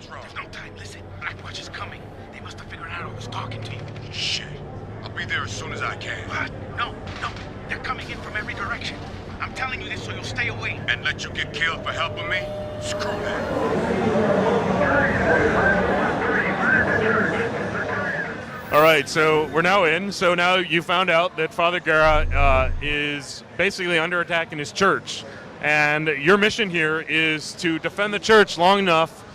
What's wrong? There's no time. Listen, Blackwatch is coming. They must have figured out I was talking to you. Shit. I'll be there as soon as I can. What? No. They're coming in from every direction. I'm telling you this so you'll stay away. And let you get killed for helping me? Screw that. All right, so we're now in. So now you found out that Father Guerra is basically under attack in his church. And your mission here is to defend the church long enough,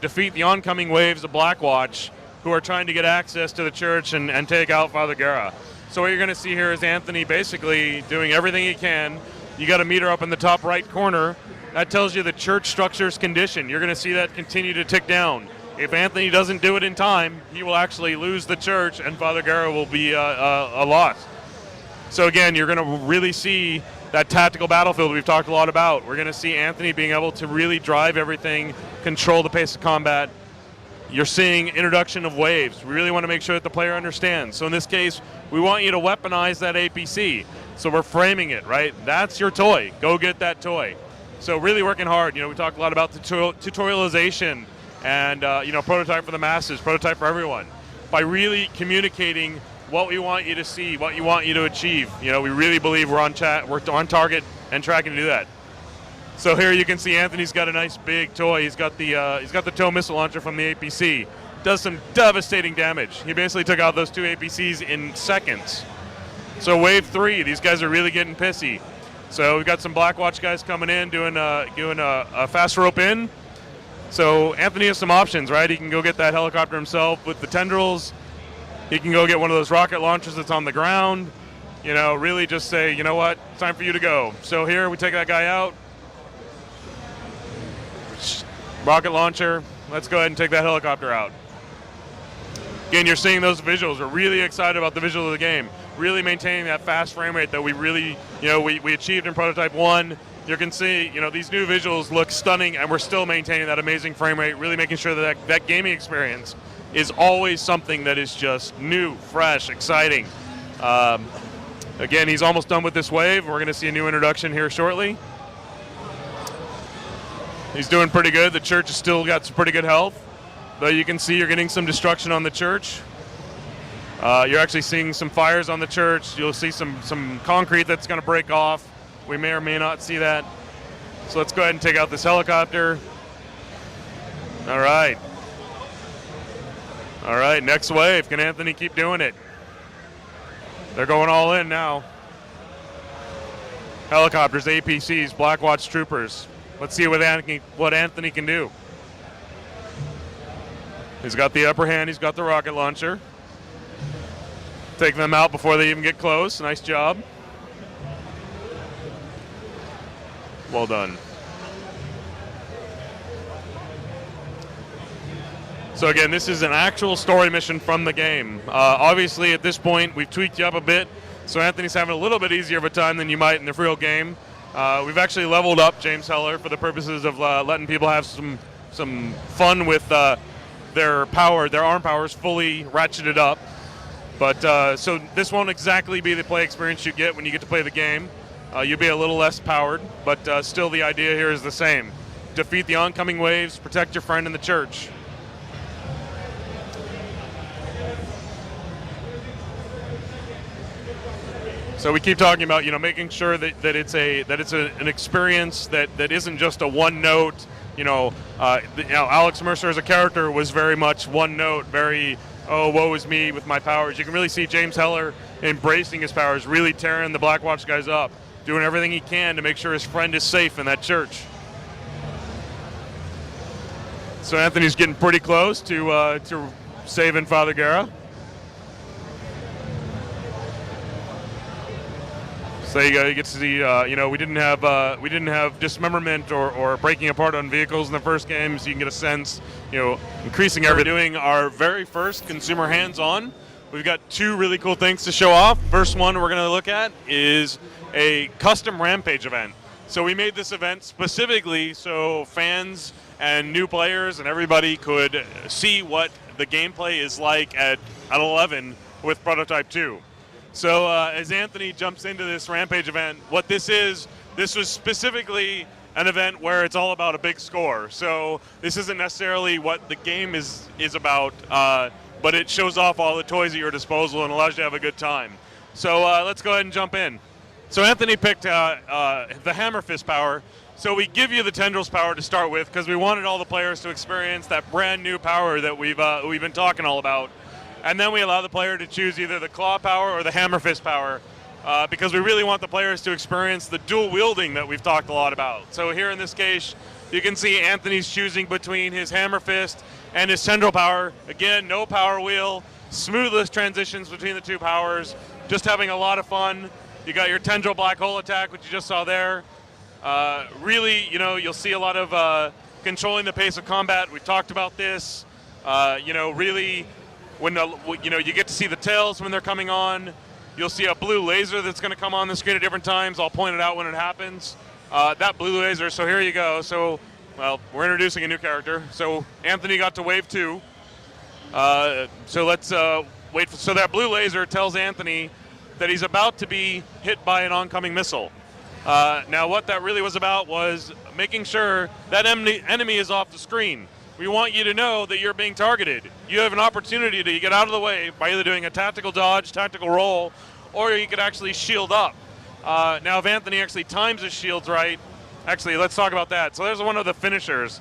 defeat the oncoming waves of Blackwatch, who are trying to get access to the church and take out Father Guerra. So what you're going to see here is Anthony basically doing everything he can. You got a meter up in the top right corner. That tells you the church structure's condition. You're going to see that continue to tick down. If Anthony doesn't do it in time, he will actually lose the church, and Father Guerra will be a loss. So again, you're going to really see that tactical battlefield we've talked a lot about. We're going to see Anthony being able to really drive everything, control the pace of combat. You're seeing introduction of waves. We really want to make sure that the player understands. So in this case, we want you to weaponize that APC. So we're framing it, right? That's your toy. Go get that toy. So really working hard. We talked a lot about the tutorialization and prototype for the masses, prototype for everyone. By really communicating what we want you to see, what you want you to achieve. We really believe we're on target and tracking to do that. So here you can see Anthony's got a nice big toy. He's got the tow missile launcher from the APC. Does some devastating damage. He basically took out those two APCs in seconds. So wave 3, these guys are really getting pissy. So we've got some Blackwatch guys coming in, doing a fast rope in. So Anthony has some options, right? He can go get that helicopter himself with the tendrils. He can go get one of those rocket launchers that's on the ground. Really just say, you know what, it's time for you to go. So here we take that guy out. Rocket launcher. Let's go ahead and take that helicopter out. Again, you're seeing those visuals. We're really excited about the visual of the game. Really maintaining that fast frame rate that we really, we achieved in Prototype 1. You can see, these new visuals look stunning, and we're still maintaining that amazing frame rate, really making sure that gaming experience is always something that is just new, fresh, exciting. Again, he's almost done with this wave. We're going to see a new introduction here shortly. He's doing pretty good. The church has still got some pretty good health, though you can see you're getting some destruction on the church. You're actually seeing some fires on the church. You'll see some concrete that's going to break off. We may or may not see that. So let's go ahead and take out this helicopter. All right. All right, next wave. Can Anthony keep doing it? They're going all in now. Helicopters, APCs, Blackwatch troopers. Let's see what Anthony can do. He's got the upper hand. He's got the rocket launcher. Taking them out before they even get close. Nice job. Well done. So again, this is an actual story mission from the game. Obviously, at this point, we've tweaked you up a bit, so Anthony's having a little bit easier of a time than you might in the real game. We've actually leveled up James Heller for the purposes of letting people have some fun with their arm powers fully ratcheted up. But so this won't exactly be the play experience you get when you get to play the game. You'll be a little less powered, but still the idea here is the same. Defeat the oncoming waves, protect your friend in the church. So we keep talking about, making sure that it's an experience that isn't just a one note. Alex Mercer as a character was very much one note, very woe is me with my powers. You can really see James Heller embracing his powers, really tearing the Blackwatch guys up, doing everything he can to make sure his friend is safe in that church. So Anthony's getting pretty close to saving Father Guerra. So you get to see, we didn't have dismemberment or breaking apart on vehicles in the first game, so you can get a sense, increasing everything. We're doing our very first consumer hands-on. We've got two really cool things to show off. First one we're going to look at is a custom Rampage event. So we made this event specifically so fans and new players and everybody could see what the gameplay is like at 11 with Prototype 2. So as Anthony jumps into this Rampage event, what this is, this was specifically an event where it's all about a big score. So this isn't necessarily what the game is about, but it shows off all the toys at your disposal and allows you to have a good time. So let's go ahead and jump in. So Anthony picked the Hammer Fist power. So we give you the Tendrils power to start with because we wanted all the players to experience that brand new power that we've been talking all about. And then we allow the player to choose either the Claw power or the Hammer Fist power because we really want the players to experience the dual wielding that we've talked a lot about. So here in this case, you can see Anthony's choosing between his Hammer Fist and his Tendril power. Again, no power wheel, smoothest transitions between the two powers, just having a lot of fun. You got your Tendril Black Hole attack, which you just saw there. Really, you'll see a lot of controlling the pace of combat. We talked about this. Really, when you get to see the tails when they're coming on. You'll see a blue laser that's going to come on the screen at different times. I'll point it out when it happens. That blue laser. So here you go. So, well, we're introducing a new character. So Anthony got to wave 2. So let's wait. So that blue laser tells Anthony that he's about to be hit by an oncoming missile. Now, what that really was about was making sure that enemy is off the screen. We want you to know that you're being targeted. You have an opportunity to get out of the way by either doing a tactical dodge, tactical roll, or you could actually shield up. Now, if Anthony actually times his shields right, actually, let's talk about that. So there's one of the finishers.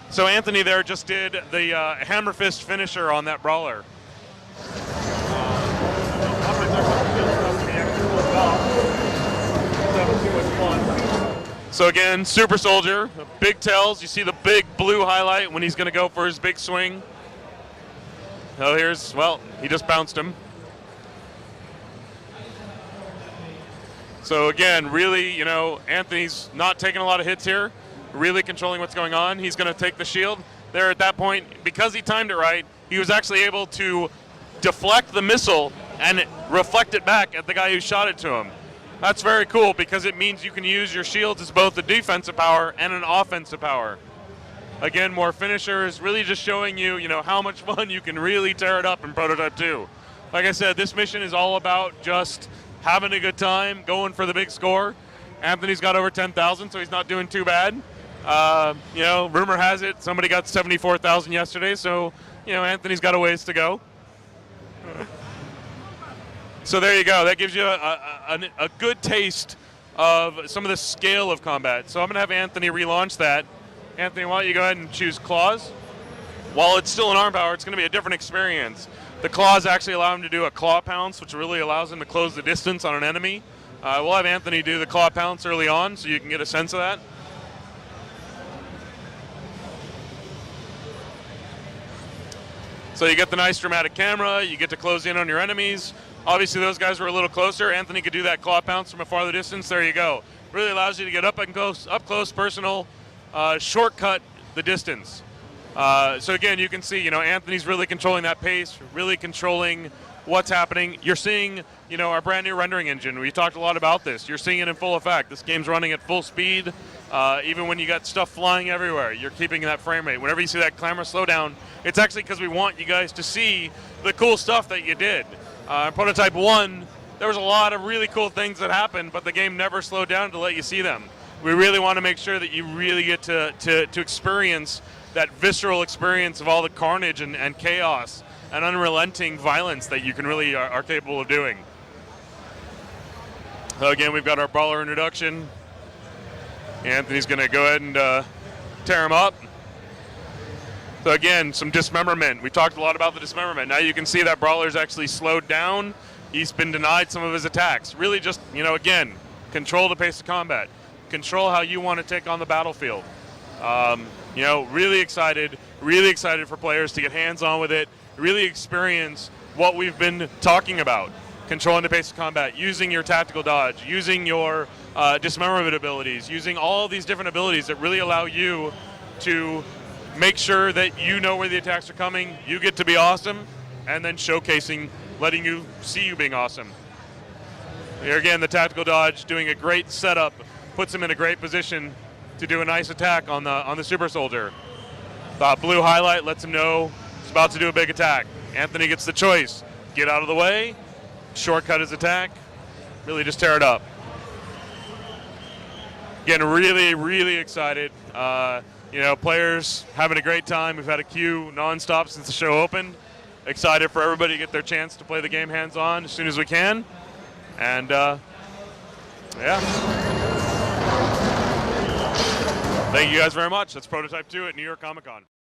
So Anthony there just did the Hammer Fist finisher on that brawler. So again, Super Soldier, big tails. You see the big blue highlight when he's going to go for his big swing. Oh, he just bounced him. So again, really, Anthony's not taking a lot of hits here, really controlling what's going on. He's going to take the shield. There at that point, because he timed it right, he was actually able to deflect the missile and reflect it back at the guy who shot it to him. That's very cool because it means you can use your shields as both a defensive power and an offensive power. Again, more finishers, really just showing you, how much fun you can really tear it up in Prototype 2. Like I said, this mission is all about just having a good time, going for the big score. Anthony's got over 10,000, so he's not doing too bad. Rumor has it somebody got 74,000 yesterday, so, Anthony's got a ways to go. So there you go. That gives you a good taste of some of the scale of combat. So I'm going to have Anthony relaunch that. Anthony, why don't you go ahead and choose Claws? While it's still an arm power, it's going to be a different experience. The Claws actually allow him to do a Claw Pounce, which really allows him to close the distance on an enemy. We'll have Anthony do the Claw Pounce early on so you can get a sense of that. So you get the nice dramatic camera. You get to close in on your enemies. Obviously, those guys were a little closer. Anthony could do that Claw Pounce from a farther distance. There you go. Really allows you to get up close, personal, shortcut the distance. So again, you can see, Anthony's really controlling that pace, really controlling what's happening. You're seeing, our brand new rendering engine. We talked a lot about this. You're seeing it in full effect. This game's running at full speed. Even when you got stuff flying everywhere, you're keeping that frame rate. Whenever you see that camera slow down, it's actually because we want you guys to see the cool stuff that you did. In Prototype 1, there was a lot of really cool things that happened, but the game never slowed down to let you see them. We really want to make sure that you really get to experience that visceral experience of all the carnage and chaos and unrelenting violence that you can really are capable of doing. So again, we've got our brawler introduction. Anthony's going to go ahead and tear him up. So again, some dismemberment. We talked a lot about the dismemberment. Now you can see that brawler's actually slowed down. He's been denied some of his attacks. Really just, again, control the pace of combat. Control how you want to take on the battlefield. Really excited for players to get hands-on with it, really experience what we've been talking about. Controlling the pace of combat, using your tactical dodge, using your dismemberment abilities, using all these different abilities that really allow you to make sure that you know where the attacks are coming, you get to be awesome, and then showcasing, letting you see you being awesome. Here again, the tactical dodge, doing a great setup, puts him in a great position to do a nice attack on the Super Soldier. The blue highlight lets him know he's about to do a big attack. Anthony gets the choice. Get out of the way, shortcut his attack, really just tear it up. Getting really, really excited. Players having a great time. We've had a queue nonstop since the show opened. Excited for everybody to get their chance to play the game hands-on as soon as we can. And, yeah. Thank you guys very much. That's Prototype 2 at New York Comic Con.